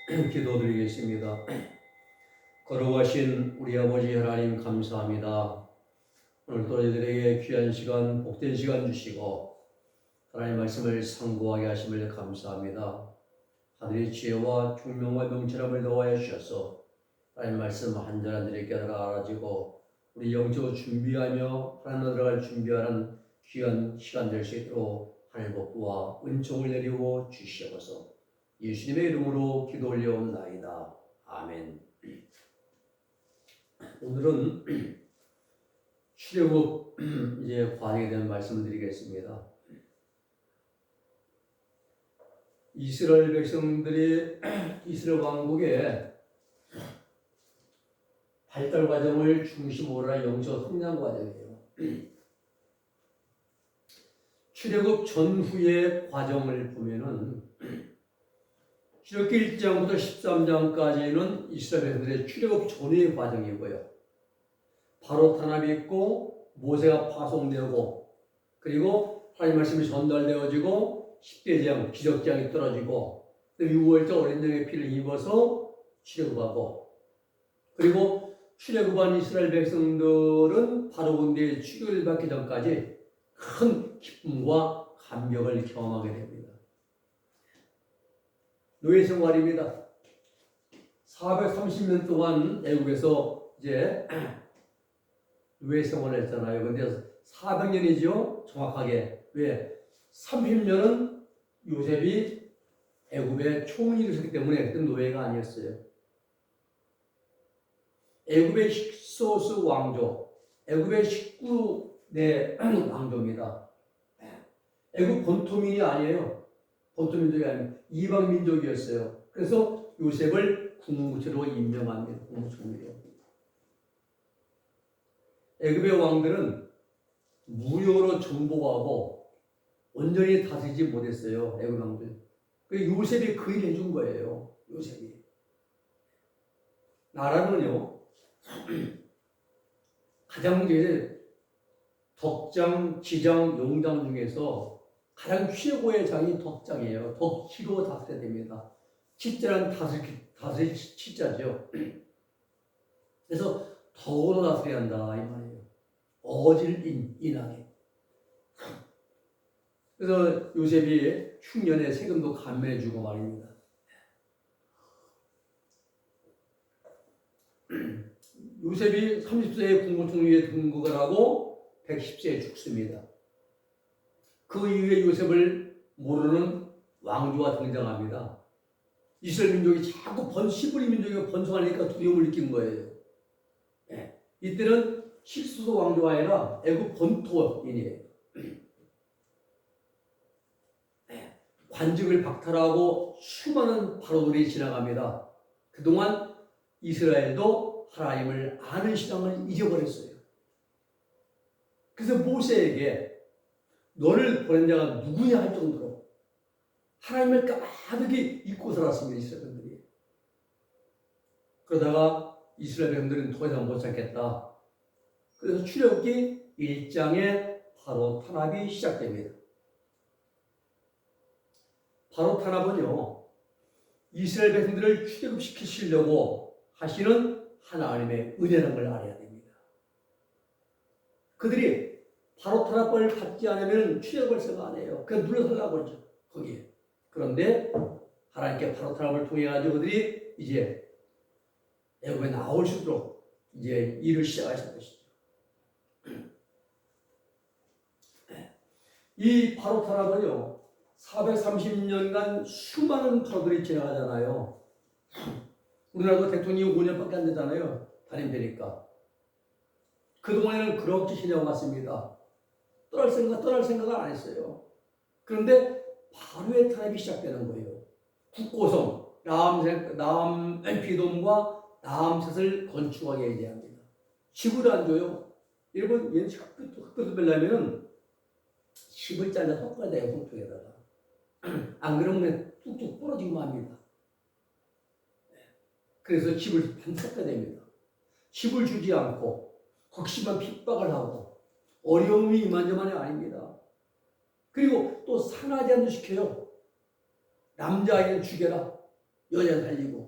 기도드리겠습니다. 거룩하신 우리 아버지 하나님 감사합니다. 오늘도 저희들에게 귀한 시간, 복된 시간 주시고 하나님 말씀을 상고하게 하심을 감사합니다. 하늘의 지혜와 총명과 명철함을 더하여 주셔서 하나님 말씀 한 절 한 절에 깨달아 알아지고 우리 영적으로 준비하며 하나님 들어갈 준비하는 귀한 시간 될 수 있도록 하나님 복부와 은총을 내리고 주시옵소서. 예수님의 이름으로 기도 올려옵나이다. 아멘. 오늘은 출애굽 이제 관행에 대한 말씀을 드리겠습니다. 이스라엘 백성들이 이스라엘 왕국의 발달 과정을 중심으로 한 영적 성장 과정이에요. 출애굽 전후의 과정을 보면은 출애굽기 1장부터 13장까지는 이스라엘 백성들의 출애굽 전후의 과정이고요. 바로 탄압이 있고 모세가 파송되고 그리고 하나님 말씀이 전달되어지고 10대 재앙, 기적 재앙이 떨어지고 6월절 어린 양의 피를 입어서 출애굽하고 그리고 출애굽한 이스라엘 백성들은 바로 군대에 출애굽을 받기 전까지 큰 기쁨과 감격을 경험하게 됩니다. 노예 생활입니다. 430년 동안 애국에서 이제 노예 생활을 했잖아요. 근데 400년이죠. 정확하게. 왜? 30년은 요셉이 애굽의 총리를 했기 때문에 그때 노예가 아니었어요. 애굽의 힉소스 왕조, 애굽의 19대 왕조입니다. 애굽 본토민이 아니에요. 본토민족이 아니에요. 이방 민족이었어요. 그래서 요셉을 국무부처로 임명합니다. 국무총리로. 애굽의 왕들은 무력으로 정복하고 온전히 다스리지 못했어요. 애굽 왕들. 그래서 요셉이 그 일을 해준 거예요. 요셉이. 나라는요. 가장 이제 덕장, 지장, 용장 중에서 가장 최고의 장이 덕장이에요. 덕치로 다스려야 됩니다. 치자는 다스릴 치자죠. 그래서 덕으로 다스려야 한다 이 말이에요. 어질 인하게. 그래서 요셉이 흉년에 세금도 감면해주고 말입니다. 요셉이 30세에 국무총리에 등극을 하고 110세에 죽습니다. 그 이후에 요셉을 모르는 왕조가 등장합니다. 이스라엘 민족이 자꾸 시브리 민족이 번성하니까 두려움을 느낀 거예요. 네. 이때는 힉소스 왕조가 아니라 애굽 본토인이에요. 네. 관직을 박탈하고 수많은 바로들이 지나갑니다. 그동안 이스라엘도 하나님을 아는 신앙을 잊어버렸어요. 그래서 모세에게 너를 보낸 자가 누구냐 할 정도로 하나님을 까마득히 잊고 살았습니다. 이스라엘들이. 그러다가 이스라엘 백성들은 더 이상 못 참겠다. 그래서 출애굽기 1장에 바로 탄압이 시작됩니다. 바로 탄압은요. 이스라엘 백성들을 출애굽시키시려고 하시는 하나님의 은혜라는 걸 알아야 됩니다. 그들이 바로 탄압을 받지 않으면 출애굽을 생각 안 해요. 그냥 눌러서려고 그러죠. 거기에. 그런데 하나님께 바로 탄압을 통해 가지고 그들이 이제 애굽에 나올 수 있도록 이제 일을 시작하신 것이죠. 이 바로 탄압은요. 430년간 수많은 바로들이 지나가잖아요. 우리나라도 대통령이 5년밖에 안 되잖아요. 단임되니까. 그동안에는 그렇게 지내왔습니다. 떠날 생각을 안 했어요. 그런데 바로의 탄압이 시작되는 거예요. 국고성, 남피돔과 나암셋을 건축하게 해야 합니다. 집을 안 줘요. 여러분, 얘는 흙볕을 빼려면 집을 잘라 섞어야 돼요, 손톱에다가. 안 그러면 뚝뚝 부러지고 맙니다. 그래서 집을 반드시 섞어야 됩니다. 집을 주지 않고 극심한 핍박을 하고 어려움이 이만저만이 아닙니다. 그리고 또 산하제한도 시켜요. 남자아이는 죽여라. 여자 살리고.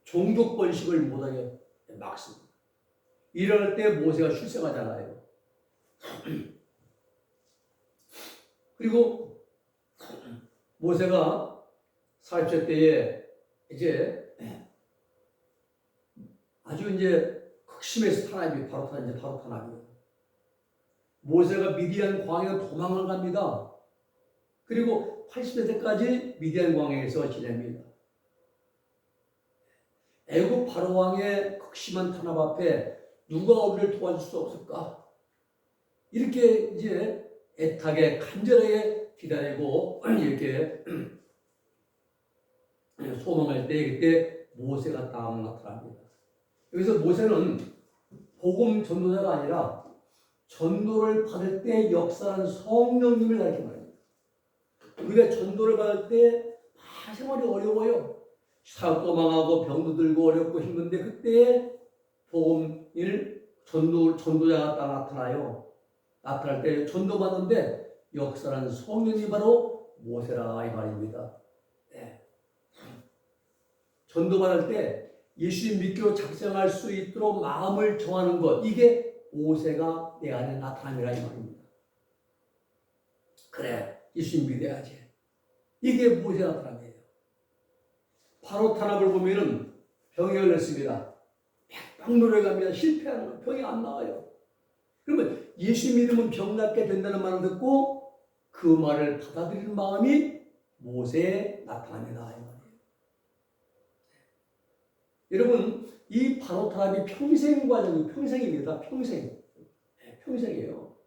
종족 번식을 못하게 막습니다. 이럴 때 모세가 출생하잖아요. 그리고 모세가 40세 때에 이제 아주 이제 극심해서 바로 탄압이에요. 모세가 미디안 광야에 도망을 갑니다. 그리고 80세 때까지 미디안 광야에서 지냅니다. 애굽 바로 왕의 극심한 탄압 앞에 누가 우리를 도와줄 수 없을까? 이렇게 이제 애타게 간절하게 기다리고 이렇게 소망할 때 그때 모세가 딱 나타납니다. 여기서 모세는 복음 전도자가 아니라 전도를 받을 때 역사하는 성령님을 가리켜 말합니다. 우리가 전도를 받을 때 생활이 어려워요. 사업도 망하고 병도 들고 어렵고 힘든데 그때 복음을 전도자가 딱 나타나요. 나타날 때 전도받는데 역사하는 성령이 바로 모세라 이 말입니다. 네. 전도받을 때 예수님 믿기로 작정할 수 있도록 마음을 정하는 것, 이게 모세가 내 안에 나타남이라 이 말입니다. 그래, 예수님 믿어야지. 이게 모세 나타남이에요. 바로 탄압을 보면은 병이 걸렸습니다. 백방 노력합니다. 실패하는 거, 병이 안 나와요. 그러면 예수 믿으면 병 낫게 된다는 말을 듣고 그 말을 받아들이는 마음이 모세의 나타남이다 이 말이에요. 여러분, 이 바로 탄압이 평생 과정이 평생입니다. 평생. 평생이에요.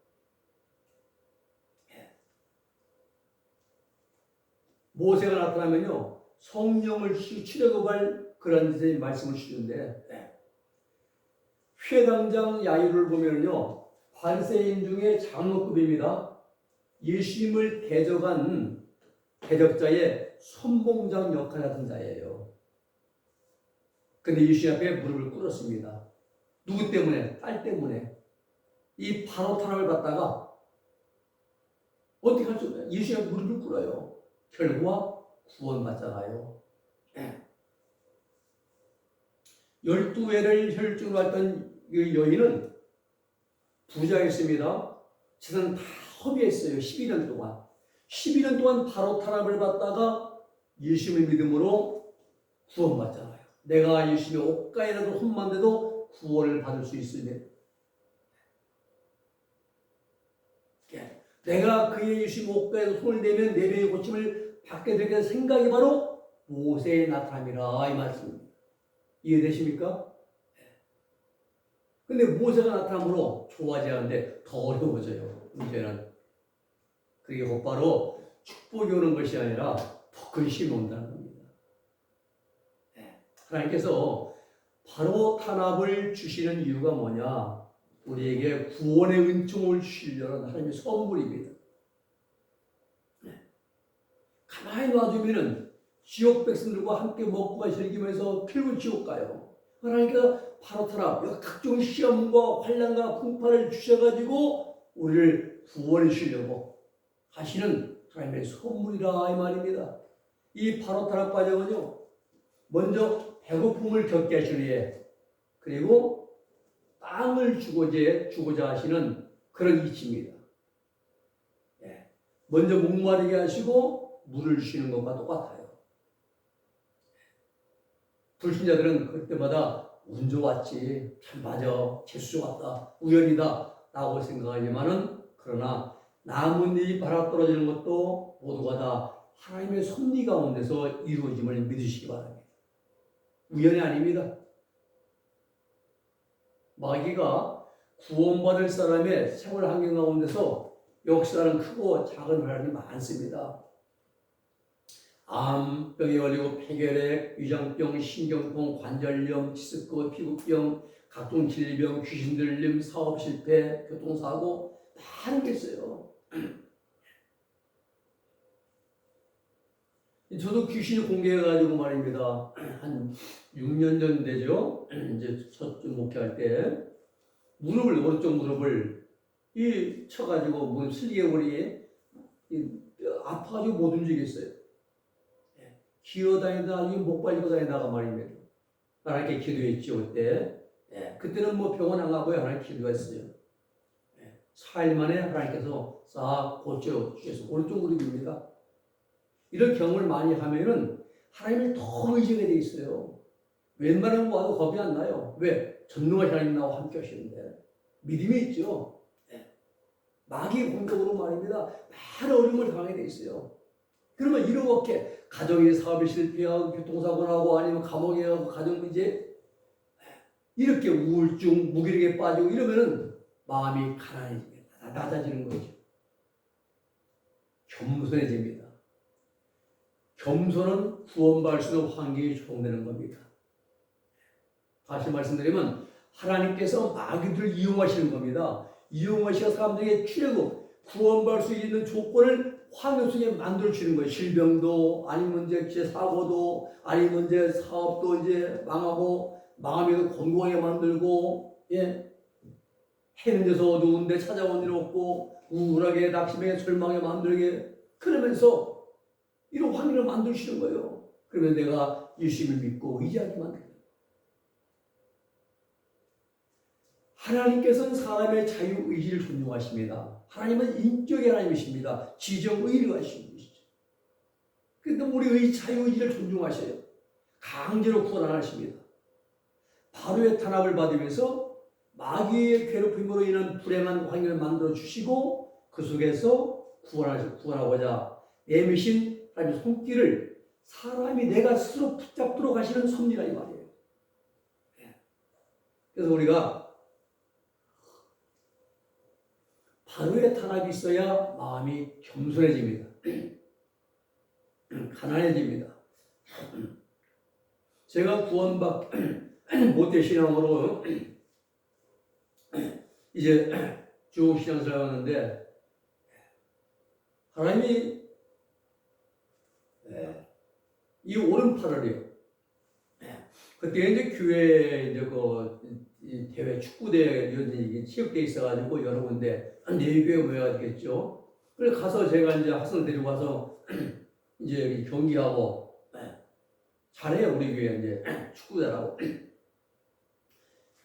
모세가 나타나면요, 성령을 치려고 할 그런 데서 말씀을 주는데, 회당장 야유를 보면요, 관세인 중에 장로급입니다. 예수님을 대적한 대적자의 선봉장 역할 같은 자예요. 근데 예수님 앞에 무릎을 꿇었습니다. 누구 때문에? 딸 때문에. 이 바로 탄압을 받다가 어떻게 할 수 없나요? 예수님 앞에 무릎을 꿇어요. 결과 구원받잖아요. 12회를 혈중으로 했던 그 여인은 부자였습니다. 재산 다 허비했어요. 12년 동안. 12년 동안 바로 탄압을 받다가 예수님의 믿음으로 구원받잖아요. 내가 예수님의 옷가에라도 손만 대도 구원을 받을 수 있으면, 내가 그의 예수님 옷가에도 손을 대면 내 병의 고침을 받게 되는 생각이 바로 모세의 나타남이라 이 말씀입니다. 이해되십니까? 근데 모세가 나타남으로 좋아하지 않는데 더 어려워져요. 문제는 그게 곧바로 축복이 오는 것이 아니라 더 근심이 온다는 겁니다. 하나님께서 바로 탄압을 주시는 이유가 뭐냐? 우리에게 구원의 은총을 주시려는 하나님의 선물입니다. 가만히 놔두면 지옥 백성들과 함께 먹고 즐기면서 결국 지옥 가요. 하나님께서 바로 탄압, 각종 시험과 환난과 풍파를 주셔가지고 우리를 구원해 주시려고 하시는 하나님의 선물이라 이 말입니다. 이 바로 탄압 과정은요, 먼저 배고픔을 겪게 하시리에, 그리고 땅을 주고자 하시는 그런 이치입니다. 먼저 목마르게 하시고 물을 주시는 것과 똑같아요. 불신자들은 그때마다 운 좋았지, 참 맞아, 재수 좋았다, 우연이다 라고 생각하지만은, 그러나 남은 일이 바라떨어지는 것도 모두가 다 하나님의 섭리 가운데서 이루어짐을 믿으시기 바랍니다. 우연이 아닙니다. 마귀가 구원받을 사람의 생활 환경 가운데서 역사하는 크고 작은 환란이 많습니다. 암, 병에 걸리고 폐결핵, 위장병, 신경통, 관절염, 치스크, 피부병, 각종 질병, 귀신 들림, 사업 실패, 교통사고 많은 게 있어요. 저도 귀신이 공개해가지고 말입니다. 한 6년 전 되죠. 이제 첫 목회할 때 오른쪽 무릎을 쳐가지고 무릎 슬개골이 아파가지고 못 움직였어요. 기어다니다가 목 발리고 다니다가 말입니다. 하나님께 기도했죠 그때. 그때는 뭐 병원 안 가고요. 하나님 기도했어요. 4일 만에 하나님께서 싹 고쳐주셔서 오른쪽 무릎입니다. 이런 경험을 많이 하면은 하나님을 더 의지하게 돼 있어요. 웬만한 거 와도 겁이 안 나요. 왜? 전능하신 하나님 나와 함께 하시는데 믿음이 있죠. 마귀의 공격으로 말입니다. 많은 어려움을 당하게 돼 있어요. 그러면 이렇게 가정의 사업이 실패하고 교통사고 나고 아니면 감옥에 가고 가정문제 이렇게 우울증 무기력에 빠지고 이러면은 마음이 가난해집니다. 낮아지는 거죠. 겸손해집니다. 겸손은 구원받을 수 있는 환경이 조성되는 겁니다. 다시 말씀드리면 하나님께서 마귀들을 이용하시는 겁니다. 이용하셔서 사람들에게 출애굽, 구원받을 수 있는 조건을 환경 속에 만들어주는 거예요. 질병도 아니면 이제 사고도 아니면 이제 사업도 이제 망하고 망하면 건강하게 만들고 해는 데서 어두운데 찾아온 일 없고 우울하게 낙심하게 절망하게 만들게 그러면서 이런 환경을 만드시는 거예요. 그러면 내가 예수님을 믿고 의지하게 만들어요. 하나님께서는 사람의 자유의지를 존중하십니다. 하나님은 인격의 하나님이십니다. 지정의를 하시는 분이시죠. 그런데 우리의 자유의지를 존중하셔요. 강제로 구원 안 하십니다. 바로의 탄압을 받으면서 마귀의 괴롭힘으로 인한 불행한 환경을 만들어 주시고 그 속에서 구원하고자 내미신 하나님의 손길을 사람이 내가 스스로 붙잡도록 하시는 섭리라 이 말이에요. 그래서 우리가 바로의 탄압이 있어야 마음이 겸손해집니다. 가난해집니다. 제가 구원받 모태 신앙으로 이제 쭉 신앙생활을 하는데 하나님이 이 오는 8월이요. 그때 이제 교회 이제 그 대회 축구대회 이런 체육대회 있어가지고 여러 군데 네 교회 모여가지겠죠. 그래서 가서 제가 이제 학생을 데리고 가서 이제 경기하고 잘해요 우리 교회 이제 축구대라고.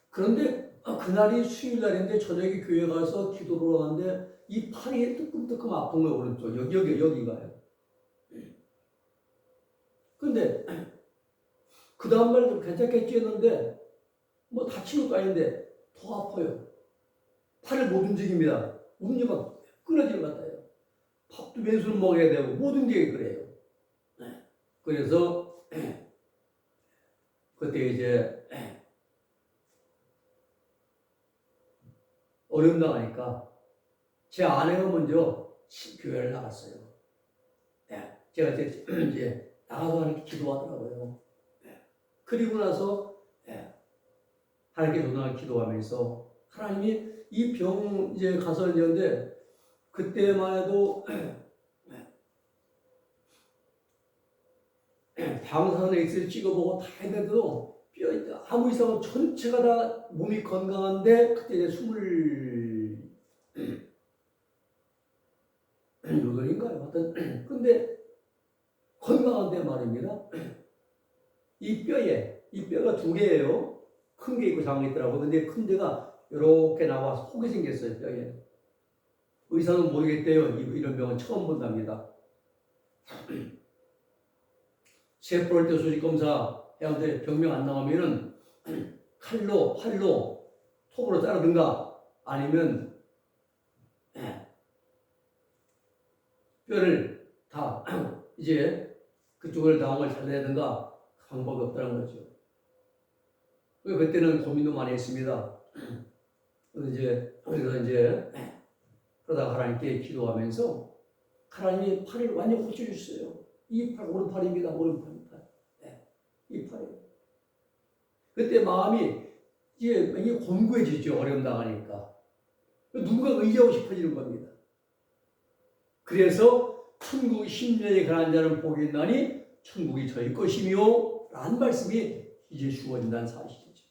그런데 그날이 수요일 날인데 저녁에 교회 가서 기도를 하는데 이 팔이 뜨끔뜨끔 아픈 거예요 오른쪽 여기가요. 그런데 그 다음날 괜찮겠지 했는데 뭐 다친 것도 아닌데 더 아파요. 팔을 못 움직입니다. 움직이면 끊어지는 것 같아요. 밥도 왼손으로 먹어야 되고 모든 게 그래요. 그래서 그때 이제 어려움 당하니까 제 아내가 먼저 교회를 나갔어요. 제가 이제 나가서 하나님께 기도하더라고요. 그리고 나서 하나님께 도전하게 기도하면서 하나님이 이 병 이제 가서 있는데 그때만 해도 방사선 엑스를 찍어보고 다 했는데도 뼈 아무 이상 없이 전체가 다 몸이 건강한데 그때 이제 28인가요? 하여튼 근데 건강한데 말입니다. 이 뼈가 두 개예요. 큰 게 있고 작은 게 있더라고. 근데 큰 데가 이렇게 나와서 혹이 생겼어요, 뼈에. 의사는 모르겠대요. 이런 병은 처음 본답니다. 세포를 소식 검사 해야하는데 병명 안 나오면은 칼로, 팔로, 톱으로 자르든가 아니면 뼈를 다 이제 그쪽을 나온 걸 잘라내든가 방법이 없다는 거죠. 그때는 고민도 많이 했습니다. 그래서 이제 그러다가 하나님께 기도하면서 하나님이 팔을 완전히 고쳐주셨어요. 이 팔, 오른팔입니다. 오른팔. 이 팔이. 그때 마음이 이제 굉장히 곤고해지죠. 어려움 당하니까. 누군가 의지하고 싶어지는 겁니다. 그래서 천국 10년에 가는 자는 복이 있나니 천국이 저희 것이며 라는 말씀이 이제 주어진다는 사실이죠.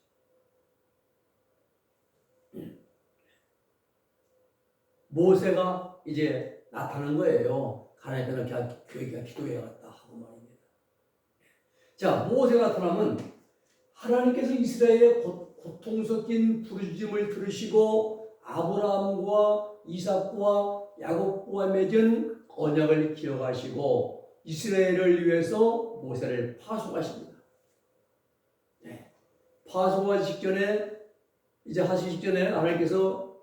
모세가 이제 나타난 거예요. 하나님께는 교회가 기도해야겠다 하고 말입니다. 자, 모세가 나타나면 하나님께서 이스라엘의 고통 섞인 부르짖음을 들으시고 아브라함과 이삭과 야곱과 맺은 언약을 기억하시고 이스라엘을 위해서 모세를 파송하십니다. 네. 파송하기 직전에 이제 하시기 직전에 하나님께서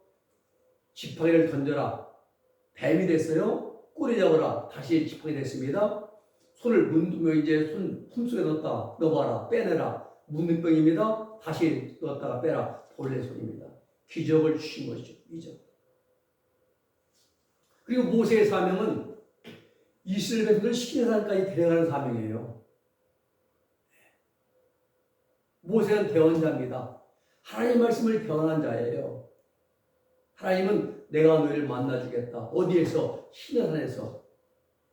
지팡이를 던져라. 뱀이 됐어요. 꼬리 잡아라. 다시 지팡이 됐습니다. 손을 이제 손 품속에 넣어봐라. 빼내라. 문둥병입니다. 다시 넣었다가 빼라. 벌레 손입니다. 기적을 주신 것이죠. 기적. 그리고 모세의 사명은 이스라엘 백성을 시내산까지 데려가는 사명이에요. 모세는 대언자입니다. 하나님 말씀을 변한 자예요. 하나님은 내가 너희를 만나주겠다. 어디에서? 시내산에서.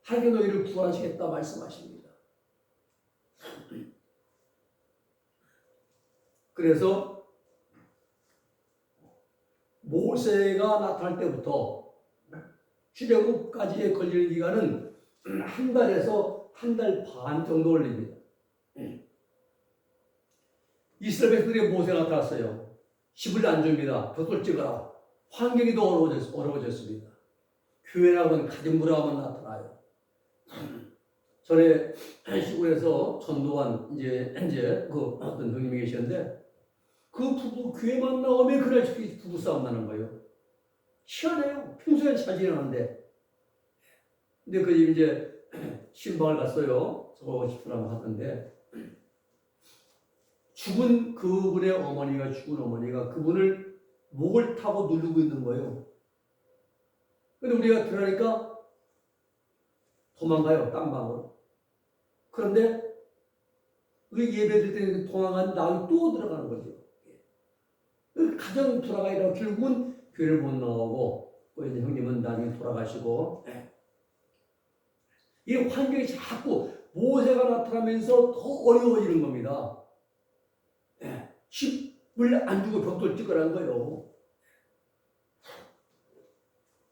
하나님이 너희를 구원하시겠다 말씀하십니다. 그래서 모세가 나타날 때부터 출애굽까지의 걸리는 기간은 한 달에서 한 달 반 정도 걸립니다. 이스라엘 백성들이 모세가 나타났어요. 집을 안 줍니다. 벽돌 찍어라. 환경이 더 어려워졌습니다. 교회라고는 가정부라고만 나타나요. 전에 시골에서 전도한 이제 그 어떤 형님이 계셨는데 그 부부 교회만 나오면 그날 부부 싸움 나는 거예요. 희한해요. 평소엔 잘 지내는데. 근데 그 이제 신방을 갔어요. 저거 싶으라고 하던데 죽은 어머니가 그분을 목을 타고 누르고 있는 거예요. 근데 우리가 들어가니까 도망가요. 딴 방으로. 그런데 우리 예배 드릴 때 도망간 다음에 또 들어가는 거죠. 가정 돌아가려고 결국은 교회를 못 나오고 또 이제 형님은 나중에 돌아가시고 이 환경이 자꾸 모세가 나타나면서 더 어려워지는 겁니다. 집을 안 주고 벽돌 찍으라는 거예요.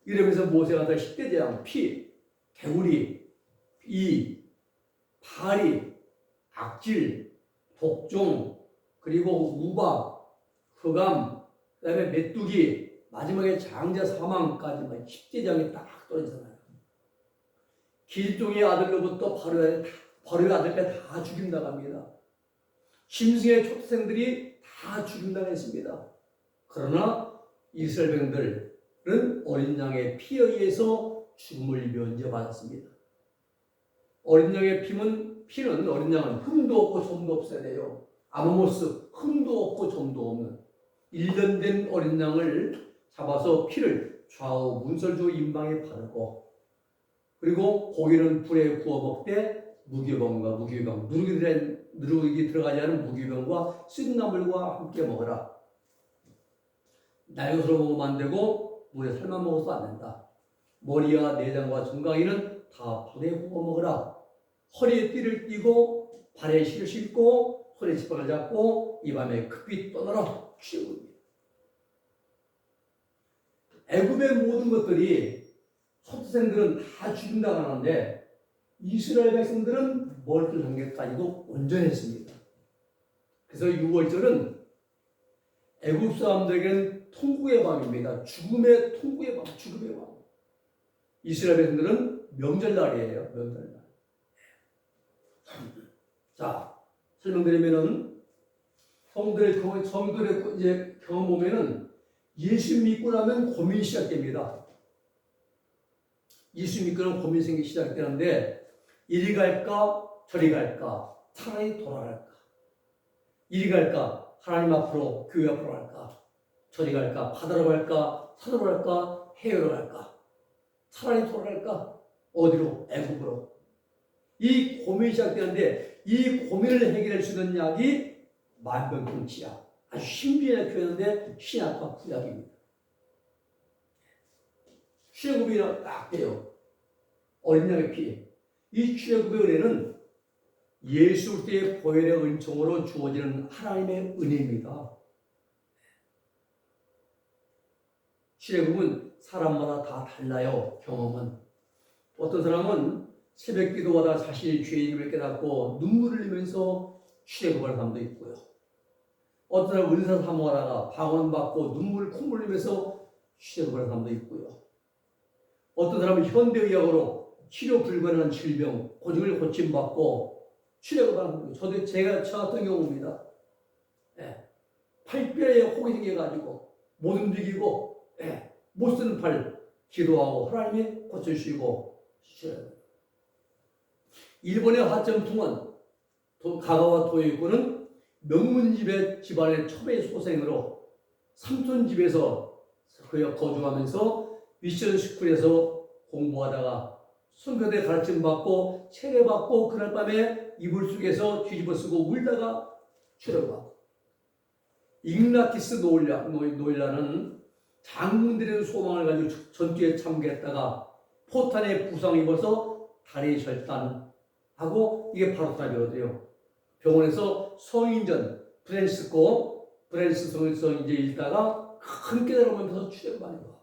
이러면서 모세가 다 10대 재앙, 피, 개구리, 파리, 악질, 독종, 그리고 우박, 흑암, 그 다음에 메뚜기, 마지막에 장자 사망까지만 10대 재앙이 딱 떨어지잖아요. 길종의 아들로부터 바로의 아들까지 다 죽인다고 합니다. 짐승의 초생들이 다 죽임당했습니다. 그러나 이스라엘 백성들은 어린 양의 피에 의해서 죽음을 면제받았습니다. 어린 양의 피는 어린 양은 흠도 없고 점도 없어야 돼요. 아모모스 흠도 없고 점도 없는 1년 된 어린 양을 잡아서 피를 좌우 문설주 임방에 바르고 그리고 고기는 불에 구워 먹되 무교병과 무교병 누룩이 들어가지 않은 무교병과 쓴나물과 함께 먹어라. 날것으로 먹으면 안 되고 물에 삶아 먹어서 안 된다. 머리와 내장과 정강이는 다 불에 구워 먹어라. 허리에 띠를 띠고 발에 실을 신고 손에 지팡이를 잡고 이 밤에 급히 떠나라. 취해봅니다. 애굽의 모든 것들이 초생들은 다 죽임당하는데 이스라엘 백성들은 멀쩡 한계까지도 온전했습니다. 그래서 6월절은 애굽 사람들에게는 통곡의 밤입니다. 죽음의 통곡의 밤, 죽음의 밤. 이스라엘 백성들은 명절날이에요. 명절날. 자, 설명드리면은 성도들의 이제 경험 보면은 예수 믿고 나면 고민이 시작됩니다. 예수 믿고 나면 고민이 생기기 시작되는데 이리 갈까 저리 갈까 차라리 돌아갈까 이리 갈까 하나님 앞으로 교회 앞으로 갈까 저리 갈까 바다로 갈까 산으로 갈까 해외로 갈까 차라리 돌아갈까 어디로 애국으로 이 고민이 시작되는데 이 고민을 해결할 수 있는 약이 만병통치약 아주 신비한 표현인데 신약과 구약입니다. 출애굽이 딱 돼요. 어린 양의 피. 이 출애굽의 은혜는 예수 그리스도의 보혈의 은총으로 주어지는 하나님의 은혜입니다. 출애굽은 사람마다 다 달라요. 경험은. 어떤 사람은 새벽 기도하다 자신이 죄인임을 깨닫고 눈물을 흘리면서 출애굽하는 사람도 있고요. 어떤 사람 은사 사모하다가 방언받고 눈물 콧물 흘리면서 취직을 하는 사람도 있고요. 어떤 사람은 현대의학으로 치료 불가능한 질병, 고증을 고침받고 취직을 하는 거예요. 저도 저 같은 경우입니다. 예. 팔뼈에 혹이 생겨가지고 못 움직이고 못 쓰는 팔 기도하고 하나님이 고쳐주시고 일본의 하점통은 가가와 도요이코는 명문집의 집안의 첩의 소생으로 삼촌 집에서 거주하면서 미션 스쿨에서 공부하다가 선교대 가르침 받고 세례 받고 그날 밤에 이불 속에서 뒤집어 쓰고 울다가 출혈하고 igna티스 노일라는 장군들의 소망을 가지고 전투에 참가했다가 포탄에 부상 입어서 다리 절단하고 이게 바로 답이거든요. 병원에서 성인전 브랜스 성에서 이제 읽다가 큰 깨달음을 출혈을 많이 하고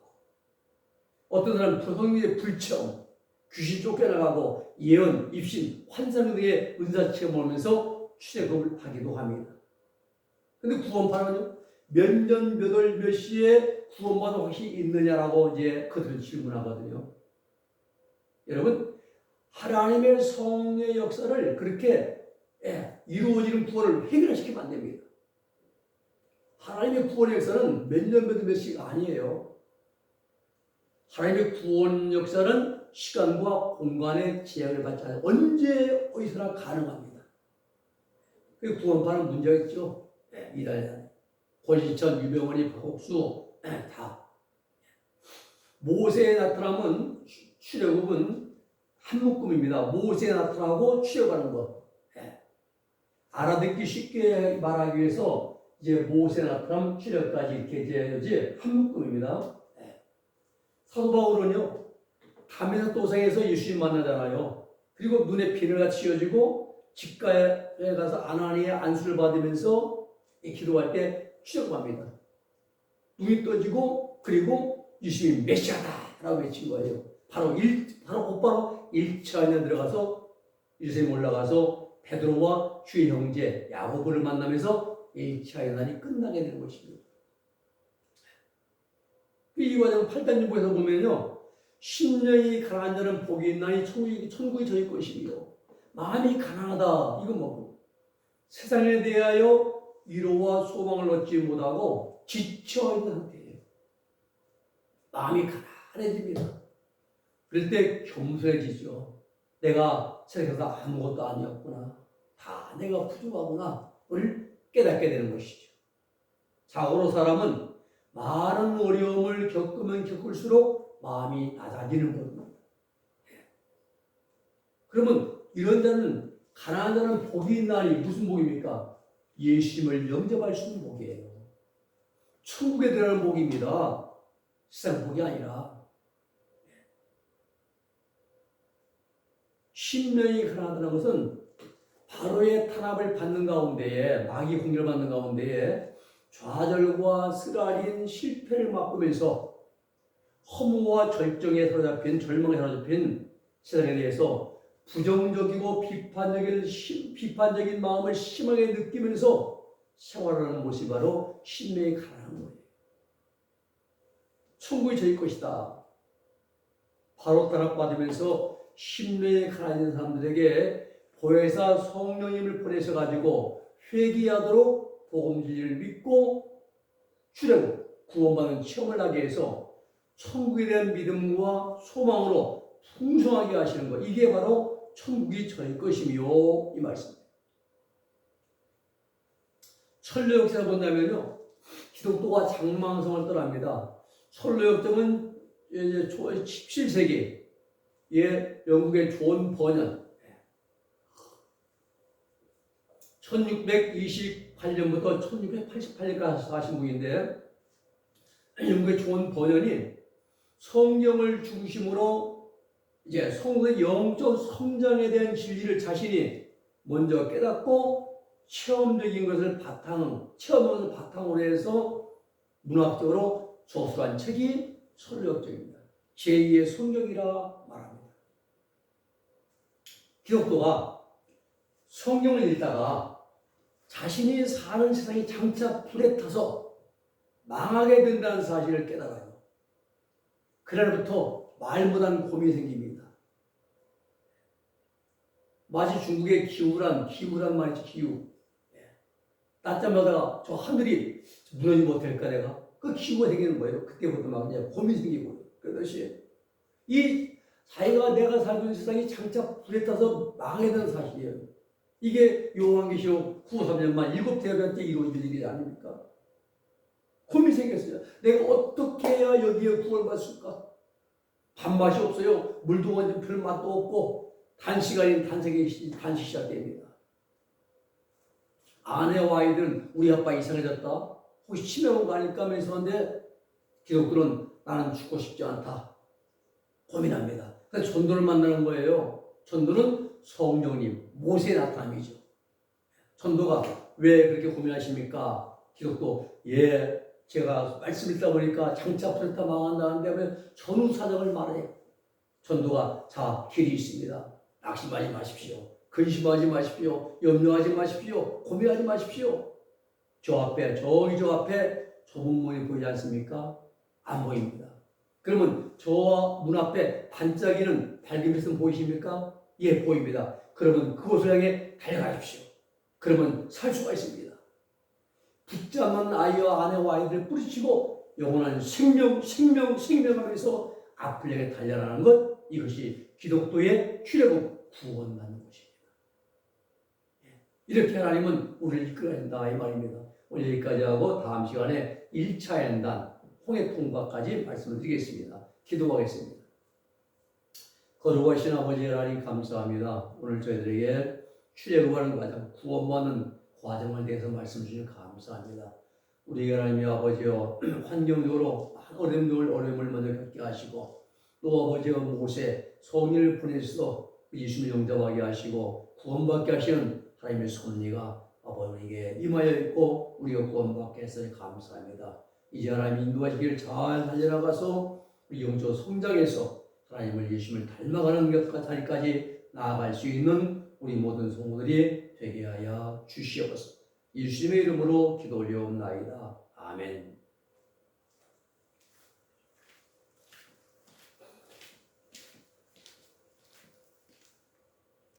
어떤 사람은 성인의 불청, 귀신 쫓겨나가고 예언, 입신, 환상 등의 은사 체험을 하면서 출애굽을 하기도 합니다. 근데 구원파는요, 몇 년, 몇 월, 몇 시에 구원받은 확신이 있느냐라고 이제 그들은 질문하거든요. 여러분, 하나님의 성령의 역사를 그렇게 이루어지는 구원을 해결시키면 안 됩니다. 하나님의 구원의 역사는 몇 년, 몇 월, 몇 시가 아니에요. 하나님의 구원 역사는 시간과 공간의 제약을 받지 않아요. 언제 어디서나 가능합니다. 그 구원파는 문제가 있죠. 이달리 권신천, 유병원이, 박옥수 다. 모세에 나타나면 출애굽은 한 묶음입니다. 모세에 나타나고 출애굽하는 것. 알아듣기 쉽게 말하기 위해서 이제 모세에 나타나면 출애굽까지 이렇게 이제 한 묶음입니다. 사도 바울은요, 담에서 도상에서 예수님 만나잖아요. 그리고 눈에 비늘가 씌워지고 집가에 가서 아나니의 안수를 받으면서 기도할 때 출애굽합니다. 눈이 떠지고 그리고 예수님이 메시아다라고 외친 거예요. 곧바로 1차 안에 들어가서 예수님 올라가서 베드로와 주의 형제 야고보를 만나면서 1차 연단이 끝나게 되는 것입니다. 이 과정 8단 유보에서 보면요, 심령이 가난한 자는 복이 있나니 천국이 저희 것이며 마음이 가난하다 이건 뭐고 세상에 대하여 위로와 소망을 얻지 못하고 지쳐있는 상태예요. 마음이 가난해집니다. 그럴 때 겸손해지죠. 내가 세상에서 아무것도 아니었구나. 다 내가 부족하구나를 깨닫게 되는 것이죠. 자고로 사람은 많은 어려움을 겪으면 겪을수록 마음이 낮아지는 겁니다. 그러면 이런 자는 가난한 자는 복이 있나니 무슨 복입니까? 예수님을 영접할 수 있는 복이에요. 천국에 들어가는 복입니다. 세상 복이 아니라. 심령이 가난하다는 것은 바로의 탄압을 받는 가운데에 마귀 공격을 받는 가운데에 좌절과 쓰라린 실패를 맛보면서 허무와 절망에 사로잡힌 세상에 대해서 부정적이고 비판적인 마음을 심하게 느끼면서 생활하는 모습이 바로 심령이 가난한 거예요. 천국이 저희 것이다. 바로 탄압받으면서 심령이 가난한 사람들에게 보혜사 성령님을 보내셔가지고 회개하도록 복음 진리를 믿고 출애굽 구원받는 체험을 하게 해서 천국에 대한 믿음과 소망으로 풍성하게 하시는 것, 이게 바로 천국이 저희 것이며 이 말씀입니다. 철로 역사를 본다면요, 기독교가 장망성을 떠납니다. 철로 역정은 이제 17세기에 영국의 존 버년 1628년부터 1688년까지 사신 분인데, 영국의 존 버년이 성경을 중심으로 이제 성도의 영적 성장에 대한 진리를 자신이 먼저 깨닫고 체험적인 것을 바탕으로 해서 문학적으로 저술한 책이 철로역정입니다. 제2의 성경이라 말합니다. 기독교가 성경을 읽다가 자신이 사는 세상이 장차 불에 타서 망하게 된다는 사실을 깨달아요. 그날부터 말 못한 고민이 생깁니다. 마치 중국의 기후란 말이지, 기후. 낮잠자다가 저 하늘이 무너지지 못할까 내가? 그 기후가 생기는 거예요. 그때부터 막 이제 고민이 생기고. 그것이 이 자기가 내가 살고 있는 세상이 장차 불에 타서 망하게 되는 사실이에요. 이게 요한계시록 9, 3년만 7대회한테 이루어질 일이 아닙니까? 고민이 생겼어요. 내가 어떻게 해야 여기에 구원받을 수 있을까? 밥맛이 없어요. 물도 완전 별 맛도 없고 단시간인 단식이 시작됩니다. 아내와 아이들은 우리 아빠 이상해졌다. 혹시 치매 온 거 아닐까 하면서 하는데 기독교는 나는 죽고 싶지 않다. 고민합니다. 그래서 전도를 만나는 거예요. 전도는 성령님, 모세의 나타남이죠. 전도가 왜 그렇게 고민하십니까? 기독교, 제가 말씀 읽다 보니까 장차 불타 망한다는데 왜 전후 사정을 말해요. 전도가 자, 길이 있습니다. 낙심하지 마십시오. 근심하지 마십시오. 염려하지 마십시오. 고민하지 마십시오. 저 앞에 좁은 문이 보이지 않습니까? 안 보입니다. 그러면 저 문 앞에 반짝이는 밝은 빛은 보이십니까? 예, 보입니다. 그러면 그곳을 향해 달려가십시오. 그러면 살 수가 있습니다. 붙잡는 아이와 아내와 아이들을 뿌리치고 영원한 생명하면서 앞을 향해 달려나가는 것, 이것이 기독교의 출애굽 구원받는 것입니다. 이렇게 하나님은 우리를 이끌어야 된다 이 말입니다. 오늘 여기까지 하고 다음 시간에 1차 연단 홍해 통과까지 말씀을 드리겠습니다. 기도하겠습니다. 거룩하신 아버지 하나님 감사합니다. 오늘 저희들에게 출애굽하는 과정, 구원받는 과정을 대해서 말씀 주시니 감사합니다. 우리 하나님의 아버지여 환경적으로 어려움을 먼저 겪게 하시고 또 아버지여 모세 성령을 보내셔서 예수님을 영접하게 하시고 구원받게 하시는 하나님의 섭리가 아버지에게 임하여 있고 우리가 구원받게 해서 감사합니다. 이제 하나님 인도하시기를 잘 달려나가서 우리 영적 성장해서 하나님을 예수님을 닮아가는 자리까지 나아갈 수 있는 우리 모든 성도들이 되게 하여 주시옵소서. 예수님의 이름으로 기도 올려옵나이다. 아멘.